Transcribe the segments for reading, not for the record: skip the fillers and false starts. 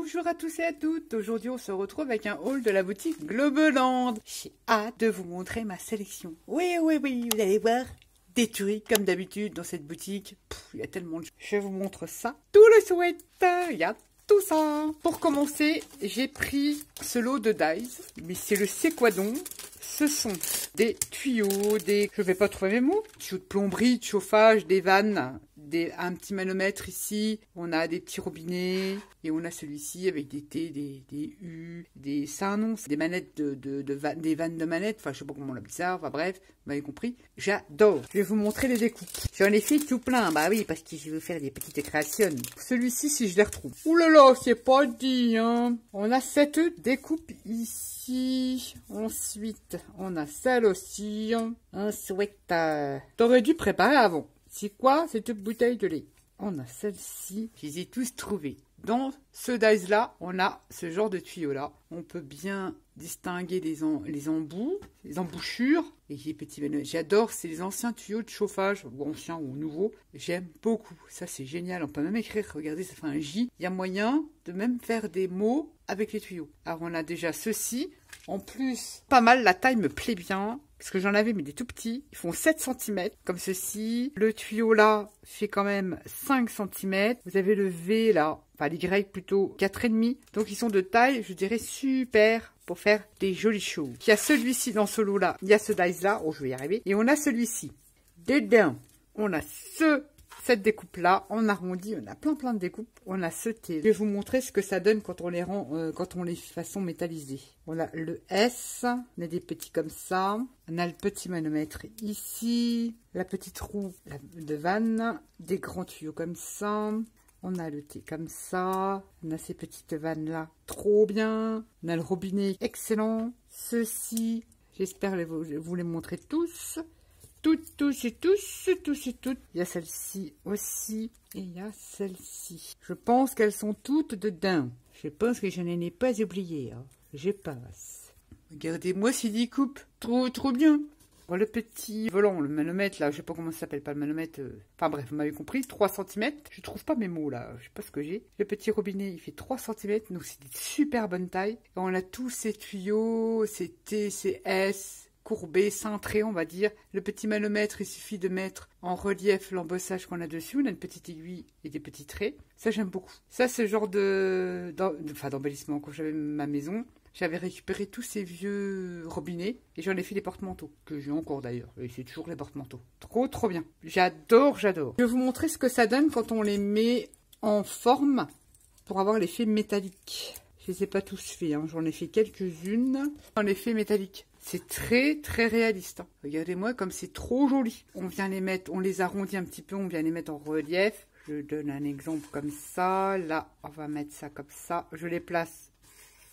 Bonjour à tous et à toutes. Aujourd'hui, on se retrouve avec un haul de la boutique Globeland. J'ai hâte de vous montrer ma sélection. Oui, vous allez voir. Des tueries, comme d'habitude, dans cette boutique. Il y a tellement de... Je vous montre ça. Tout le souhait. Il y a tout ça. Pour commencer, j'ai pris ce lot de dies. Mais c'est le c'est quoi donc? Ce sont des tuyaux, je vais pas trouver mes mots, tuyaux de plomberie, de chauffage, des vannes, un petit manomètre ici, on a des petits robinets, et on a celui-ci avec des T, des U, c'est un nom, c'est des manettes des vannes de manettes, enfin je sais pas comment on appelle ça, enfin bref, vous m'avez compris, j'adore. Je vais vous montrer les découpes. J'en ai fait tout plein, bah oui, parce que je vais faire des petites créations. Celui-ci, si je les retrouve. Ouh là là, c'est pas dit, hein. On a cette découpe ici. Ensuite, on a celle aussi. Un sweater. T'aurais dû préparer avant. C'est quoi cette bouteille de lait? On a celle-ci. Je les ai tous trouvés. Dans ce dies-là, on a ce genre de tuyau-là. On peut bien distinguer les embouts, les embouchures. Et les petits manomètres. J'adore, c'est les anciens tuyaux de chauffage, ou anciens ou nouveaux. J'aime beaucoup. Ça, c'est génial. On peut même écrire, regardez, ça fait un J. Il y a moyen de même faire des mots avec les tuyaux. Alors, on a déjà ceci. En plus, pas mal, la taille me plaît bien. Parce que j'en avais mis des tout petits. Ils font 7 cm, comme ceci. Le tuyau là fait quand même 5 cm. Vous avez le V là, enfin l'Y plutôt 4,5. Donc ils sont de taille, je dirais, super pour faire des jolies choses. Il y a celui-ci dans ce lot là. Il y a ce dies là. Oh, je vais y arriver. Et on a celui-ci. Dedans, on a cette découpe là, on arrondit, on a plein de découpes, on a ce T. Je vais vous montrer ce que ça donne quand on les rend, quand on les façon métallisées. On a le S, on a des petits comme ça, on a le petit manomètre ici, la petite roue de vanne, des grands tuyaux comme ça, on a le T comme ça, on a ces petites vannes là, trop bien, on a le robinet excellent, ceci, j'espère vous les montrer tous. Tous et toutes. Il y a celle-ci aussi. Et il y a celle-ci. Je pense qu'elles sont toutes dedans. Je pense que je n'en ai pas oublié. Hein. Je passe. Regardez-moi ces découpes. Trop bien. Bon, le petit volant, le manomètre, là, je sais pas comment ça s'appelle, pas le manomètre. Enfin bref, vous m'avez compris, 3 cm. Je trouve pas mes mots, là. Je sais pas ce que j'ai. Le petit robinet, il fait 3 cm. Donc c'est une super bonne taille. Et on a tous ces tuyaux, ces T, ces S. Courbé, cintré, on va dire. Le petit manomètre, il suffit de mettre en relief l'embossage qu'on a dessus. On a une petite aiguille et des petits traits. Ça, j'aime beaucoup. Ça, c'est le genre d'embellissement. Quand j'avais ma maison, j'avais récupéré tous ces vieux robinets et j'en ai fait des porte-manteaux, que j'ai encore d'ailleurs. Et c'est toujours les porte-manteaux. Trop bien. J'adore. Je vais vous montrer ce que ça donne quand on les met en forme pour avoir l'effet métallique. Je les ai pas tous faits, hein. J'en ai fait quelques-unes en effet métallique. C'est très réaliste. Hein. Regardez-moi comme c'est trop joli. On vient les mettre, on les arrondit un petit peu, on vient les mettre en relief. Je donne un exemple comme ça. Là, on va mettre ça comme ça. Je les place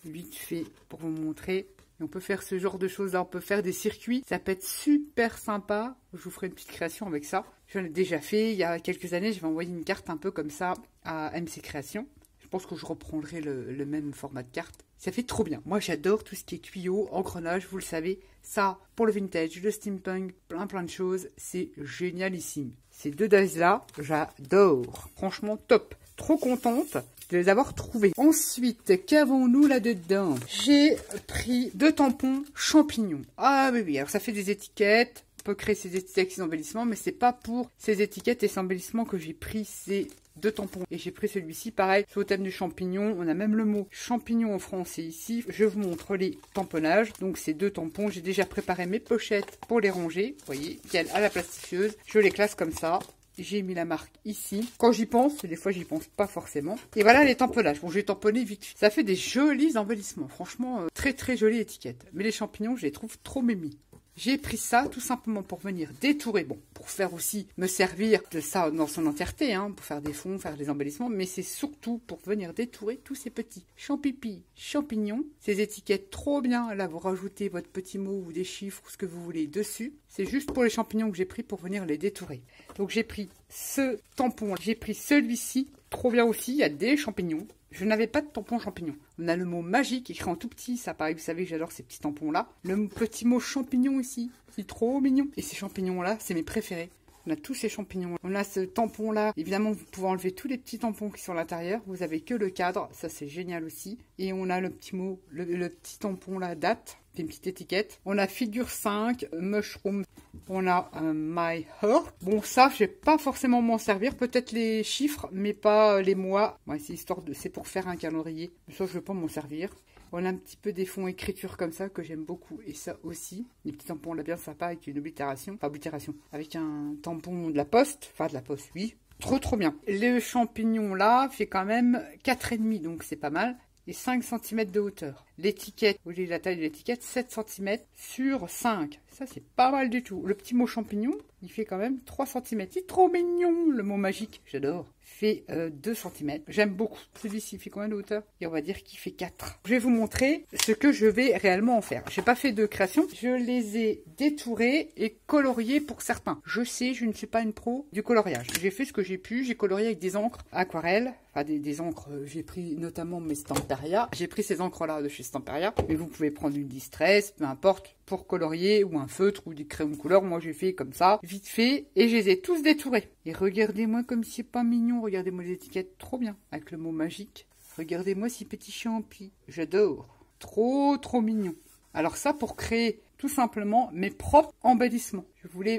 vite fait pour vous montrer. Et on peut faire ce genre de choses là. On peut faire des circuits. Ça peut être super sympa. Je vous ferai une petite création avec ça. J'en ai déjà fait. Il y a quelques années, je vais envoyer une carte un peu comme ça à MC Création. Je pense que je reprendrai le même format de carte. Ça fait trop bien. Moi, j'adore tout ce qui est tuyaux, engrenages, vous le savez. Ça, pour le vintage, le steampunk, plein de choses. C'est génialissime. Ces deux dies-là, j'adore. Franchement, top. Trop contente de les avoir trouvés. Ensuite, qu'avons-nous là-dedans? J'ai pris 2 tampons champignons. Ah oui, alors ça fait des étiquettes. On peut créer ces étiquettes, ces embellissements, mais c'est pas pour ces étiquettes et ces embellissements que j'ai pris ces 2 tampons. Et j'ai pris celui-ci, pareil, c'est au thème du champignon. On a même le mot champignon en français ici. Je vous montre les tamponnages. Donc ces 2 tampons, j'ai déjà préparé mes pochettes pour les ranger. Vous voyez, à la plastifieuse. Je les classe comme ça. J'ai mis la marque ici. Quand j'y pense, des fois j'y pense pas forcément. Et voilà les tamponnages. Bon, je vais tamponner vite. Ça fait des jolis embellissements. Franchement, très jolie étiquette. Mais les champignons, je les trouve trop mimi. J'ai pris ça tout simplement pour venir détourer, bon, pour faire aussi me servir de ça dans son entièreté, hein, pour faire des fonds, faire des embellissements, mais c'est surtout pour venir détourer tous ces petits champignons, ces étiquettes trop bien. Là, vous rajoutez votre petit mot ou des chiffres ou ce que vous voulez dessus. C'est juste pour les champignons que j'ai pris pour venir les détourer. Donc j'ai pris ce tampon, j'ai pris celui-ci, trop bien aussi, il y a des champignons. Je n'avais pas de tampon champignon. On a le mot magique écrit en tout petit. Ça, pareil, vous savez que j'adore ces petits tampons-là. Le petit mot champignon ici. C'est trop mignon. Et ces champignons-là, c'est mes préférés. On a tous ces champignons. On a ce tampon-là. Évidemment, vous pouvez enlever tous les petits tampons qui sont à l'intérieur. Vous avez que le cadre. Ça, c'est génial aussi. Et on a le petit mot, le petit tampon là, date. C'est une petite étiquette. On a figure 5, mushroom. On a my heart. Bon, ça, je vais pas forcément m'en servir. Peut-être les chiffres, mais pas les mois. Ouais, c'est pour faire un calendrier. Ça, je vais pas m'en servir. On a un petit peu des fonds écriture comme ça que j'aime beaucoup. Et ça aussi. Les petits tampons là bien sympa avec une oblitération. Enfin, oblitération. Avec un tampon de la poste. Enfin, de la poste, oui. Trop bien. Le champignon là fait quand même 4,5. Donc c'est pas mal. Et 5 cm de hauteur. L'étiquette, vous voyez la taille de l'étiquette, 7 cm sur 5. Ça, c'est pas mal du tout. Le petit mot champignon, il fait quand même 3 cm. C'est trop mignon, le mot magique. J'adore. Fait 2 cm. J'aime beaucoup. Celui-ci fait combien de hauteur? Et on va dire qu'il fait 4. Je vais vous montrer ce que je vais réellement en faire. J'ai pas fait de création. Je les ai détourés et coloriés pour certains. Je sais, je ne suis pas une pro du coloriage. J'ai fait ce que j'ai pu. J'ai colorié avec des encres aquarelles. Enfin, des encres, j'ai pris notamment mes Stamperia. J'ai pris ces encres-là de chez Stamperia. Mais vous pouvez prendre une distress, peu importe, pour colorier, ou un feutre, ou des crayons de couleur. Moi, j'ai fait comme ça, vite fait, et je les ai tous détourés. Et regardez-moi comme c'est pas mignon. Regardez-moi les étiquettes, trop bien, avec le mot magique. Regardez-moi ces petits champis. J'adore. Trop mignon. Alors ça, pour créer tout simplement mes propres embellissements.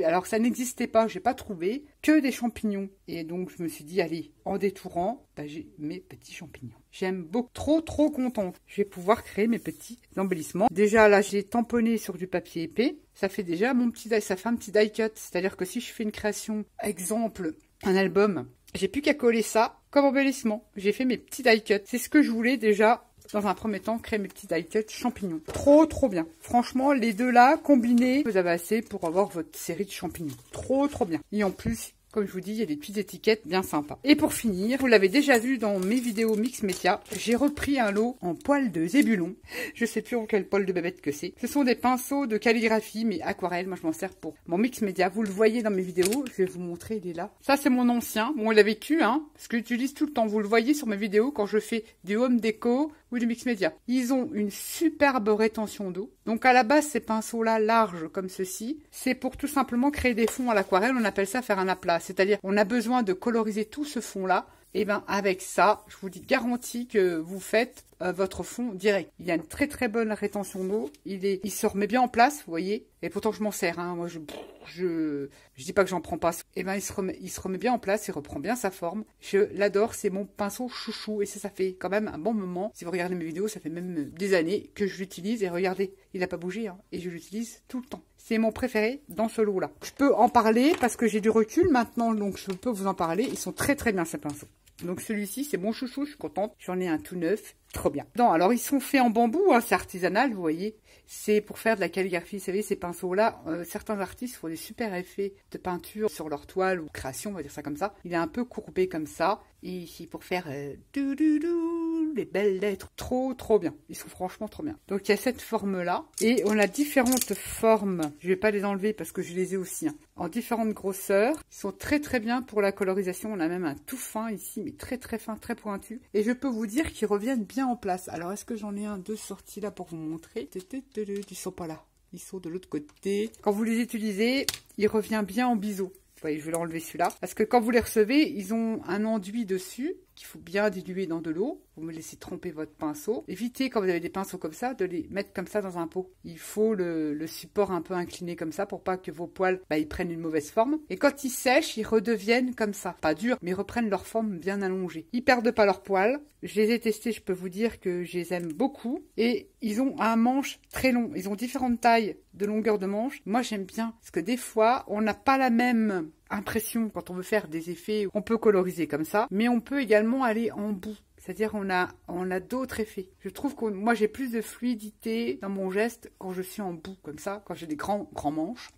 Alors ça n'existait pas, j'ai pas trouvé que des champignons. Et donc je me suis dit, allez, en détourant, j'ai mes petits champignons. J'aime beaucoup, trop contente. Je vais pouvoir créer mes petits embellissements. Déjà là, j'ai tamponné sur du papier épais. Ça fait déjà ça fait un petit die cut. C'est-à-dire que si je fais une création, exemple, un album, j'ai plus qu'à coller ça comme embellissement. J'ai fait mes petits die cuts. C'est ce que je voulais déjà. Dans un premier temps, créer mes petits die cuts champignons. Trop bien. Franchement, les deux là, combinés, vous avez assez pour avoir votre série de champignons. Trop bien. Et en plus, comme je vous dis, il y a des petites étiquettes bien sympas. Et pour finir, vous l'avez déjà vu dans mes vidéos Mix Média, j'ai repris un lot en poils de zébulon. Je sais plus en quel poil de bébête que c'est. Ce sont des pinceaux de calligraphie, mais aquarelle. Moi, je m'en sers pour mon Mix Média. Vous le voyez dans mes vidéos. Je vais vous montrer, il est là. Ça, c'est mon ancien. Bon, il a vécu, hein, parce que j'utilise tout le temps. Vous le voyez sur mes vidéos quand je fais du home déco ou du Mix Média. Ils ont une superbe rétention d'eau. Donc, à la base, ces pinceaux-là, larges comme ceci, c'est pour tout simplement créer des fonds à l'aquarelle. On appelle ça faire un aplat. C'est-à-dire, on a besoin de coloriser tout ce fond-là. Et bien, avec ça, je vous dis garantie que vous faites votre fond direct. Il y a une très bonne rétention d'eau. Il se remet bien en place, vous voyez. Et pourtant, je m'en sers. Hein. Moi, je dis pas que j'en prends pas. Et ben, il se remet bien en place. Il reprend bien sa forme. Je l'adore. C'est mon pinceau chouchou. Et ça fait quand même un bon moment. Si vous regardez mes vidéos, ça fait même des années que je l'utilise. Et regardez, il n'a pas bougé. Hein. Et je l'utilise tout le temps. C'est mon préféré dans ce lot-là. Je peux en parler parce que j'ai du recul maintenant. Donc, je peux vous en parler. Ils sont très bien, ces pinceaux. Donc celui-ci, c'est mon chouchou, je suis contente. J'en ai un tout neuf, trop bien. Non, alors ils sont faits en bambou, hein, c'est artisanal, vous voyez. C'est pour faire de la calligraphie, vous savez, ces pinceaux-là, certains artistes font des super effets de peinture sur leur toile ou création, on va dire ça comme ça. Il est un peu courbé comme ça, et ici pour faire les belles lettres. Trop bien. Ils sont franchement trop bien. Donc il y a cette forme-là, et on a différentes formes. Je vais pas les enlever parce que je les ai aussi, hein, en différentes grosseurs. Ils sont très bien pour la colorisation. On a même un tout fin ici, mais très fin, très pointu. Et je peux vous dire qu'ils reviennent bien en place. Alors est-ce que j'en ai deux sortis là pour vous montrer? Ils sont pas là. Ils sont de l'autre côté. Quand vous les utilisez, il revient bien en biseau. Vous voyez, je vais l'enlever celui-là. Parce que quand vous les recevez, ils ont un enduit dessus qu'il faut bien diluer dans de l'eau. Vous me laissez tremper votre pinceau. Évitez, quand vous avez des pinceaux comme ça, de les mettre comme ça dans un pot. Il faut le support un peu incliné comme ça pour pas que vos poils ils prennent une mauvaise forme. Et quand ils sèchent, ils redeviennent comme ça. Pas durs, mais reprennent leur forme bien allongée. Ils perdent pas leurs poils. Je les ai testés, je peux vous dire que je les aime beaucoup. Et ils ont un manche très long. Ils ont différentes tailles de longueur de manche. Moi, j'aime bien. Parce que des fois, on n'a pas la même impression quand on veut faire des effets. On peut coloriser comme ça. Mais on peut également aller en bout. C'est-à-dire on a d'autres effets. Je trouve que moi j'ai plus de fluidité dans mon geste quand je suis en bout comme ça, quand j'ai des grands manches.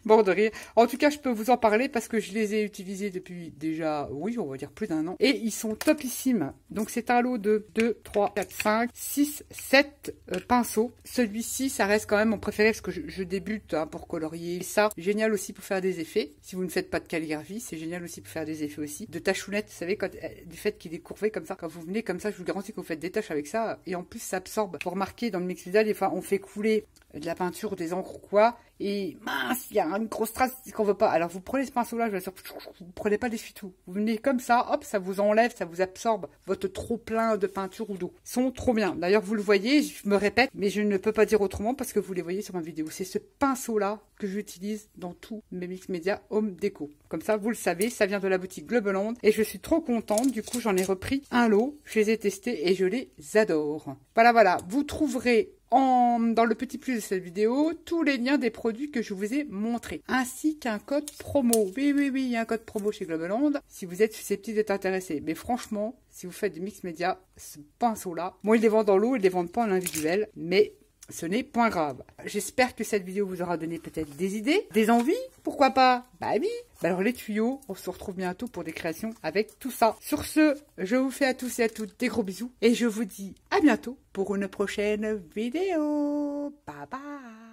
Bon de rire. En tout cas, je peux vous en parler parce que je les ai utilisés depuis déjà, oui, on va dire plus d'un an. Et ils sont topissimes. Donc c'est un lot de 2, 3, 4, 5, 6, 7 pinceaux. Celui-ci, ça reste quand même mon préféré parce que je débute pour colorier. Et ça, génial aussi pour faire des effets. Si vous ne faites pas de calligraphie, c'est génial aussi pour faire des effets aussi. De tachounettes, vous savez, du fait qu'il est courvé comme ça. Quand vous venez comme ça, je vous garantis que vous faites des taches avec ça. Et en plus, ça absorbe. Pour remarquer dans le Mix Média, des fois, on fait couler de la peinture ou des encres ou quoi, et mince, il y a une grosse trace qu'on veut pas. Alors vous prenez ce pinceau-là, vous prenez pas d'essuie-tout. Vous venez comme ça, hop, ça vous enlève, ça vous absorbe votre trop plein de peinture ou d'eau. Ils sont trop bien. D'ailleurs, vous le voyez, je me répète, mais je ne peux pas dire autrement parce que vous les voyez sur ma vidéo. C'est ce pinceau-là que j'utilise dans tous mes mix média home déco. Comme ça, vous le savez, ça vient de la boutique Globeland et je suis trop contente. Du coup, j'en ai repris un lot, je les ai testés et je les adore. Voilà, vous trouverez dans le petit plus de cette vidéo tous les liens des produits que je vous ai montrés, ainsi qu'un code promo. Oui, il y a un code promo chez Globeland si vous êtes susceptible d'être intéressé. Mais franchement, si vous faites du mix média, ce pinceau-là, bon, ils les vendent dans l'eau, ils les vendent pas en individuel, mais ce n'est point grave. J'espère que cette vidéo vous aura donné peut-être des idées, des envies, pourquoi pas? Bah oui. Alors les tuyaux, on se retrouve bientôt pour des créations avec tout ça. Sur ce, je vous fais à tous et à toutes des gros bisous et je vous dis à bientôt pour une prochaine vidéo. Bye bye.